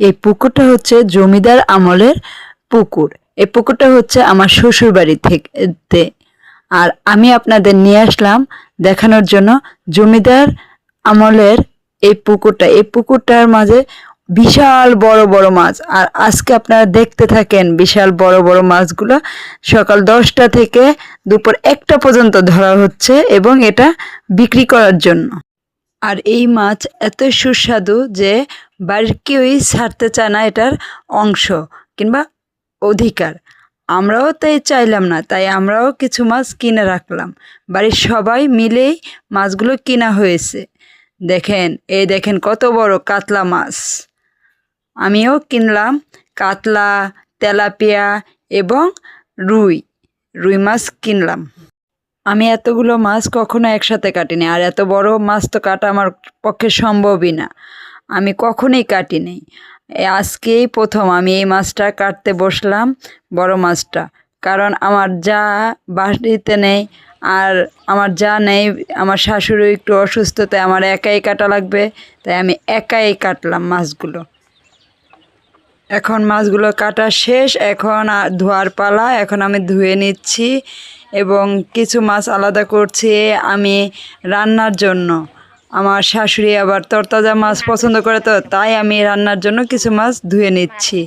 এই পুকুরটা হচ্ছে জমিদার আমলের পুকুর। এই পুকুরটা হচ্ছে আমার শ্বশুর বাড়ি থেকে, আর আমি আপনাদের নিয়ে আসলাম দেখানোর জন্য জমিদার আমলের এই পুকুরটা। এই পুকুরটার মাঝে বিশাল বড় বড় মাছ, আর আজকে আপনারা দেখতে থাকেন বিশাল বড় বড় মাছগুলো সকাল 10টা থেকে দুপুর 1টা পর্যন্ত ধরা হচ্ছে এবং এটা বিক্রি করার জন্য। আর এই মাছ এত সুস্বাদু যে বাড়ির কেউই ছাড়তে চায় না এটার অংশ কিংবা অধিকার। আমরাও তাই চাইলাম না, তাই আমরাও কিছু মাছ কিনে রাখলাম। বাড়ির সবাই মিলেই মাছগুলো কিনা হয়েছে। দেখেন, এই দেখেন কত বড় কাতলা মাছ। আমিও কিনলাম কাতলা, তেলাপিয়া এবং রুই মাছ কিনলাম। আমি এতগুলো মাছ কখনো একসাথে কাটিনি, আর এত বড় মাছ তো কাটা আমার পক্ষে সম্ভবই না। আমি কখনোই কাটিনি। আজকেই প্রথম আমি এই মাছটা কাটতে বসলাম, বড় মাছটা। কারণ আমার যা বাড়িতে নেই, আর আমার যা নেই, আমার শাশুড়ি একটু অসুস্থ, তাই আমার একাই কাটা লাগবে, তাই আমি একাই কাটলাম মাছগুলো। এখন মাছগুলো কাটা শেষ, এখন ধোয়ার পালা। এখন আমি ধুয়ে নিচ্ছি এবং কিছু মাছ আলাদা করছি আমি রান্নার জন্য। আমার শাশুড়ি আবার তরতাজা মাছ পছন্দ করে, তো তাই আমি রান্নার জন্য কিছু মাছ ধুয়ে নিচ্ছি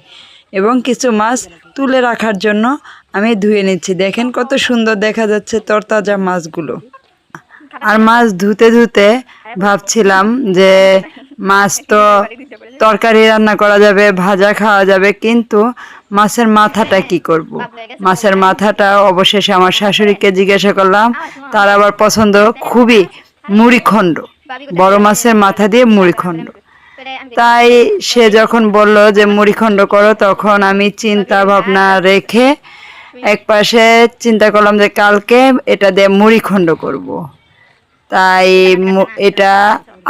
এবং কিছু মাছ তুলে রাখার জন্য আমি ধুয়ে নিচ্ছি। দেখেন কত সুন্দর দেখা যাচ্ছে তরতাজা মাছগুলো। আর মাছ ধুতে ধুতে ভাবছিলাম যে মাছ তো তরকারি রান্না করা যাবে, ভাজা খাওয়া যাবে, কিন্তু মাছের মাথাটা কি করব। মাছের মাথাটা অবশেষে আমার শাশুড়িকে জিজ্ঞাসা করলাম, তার আবার পছন্দ খুবই মুড়িখণ্ড, বড় মাছের মাথা দিয়ে মুড়িখণ্ড। তাই সে যখন বলল যে মুড়িখণ্ড করো, তখন আমি চিন্তা ভাবনা রেখে একপাশে চিন্তা করলাম যে কালকে এটা দিয়ে মুড়িখণ্ড করব। তাই এটা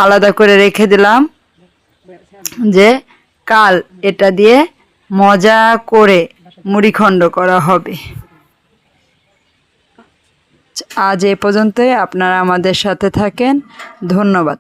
আলাদা করে রেখে দিলাম যে কাল এটা দিয়ে মজা করে মুড়িখণ্ড করা হবে। আজ এ পর্যন্তই। আপনারা আমাদের সাথে থাকেন। ধন্যবাদ।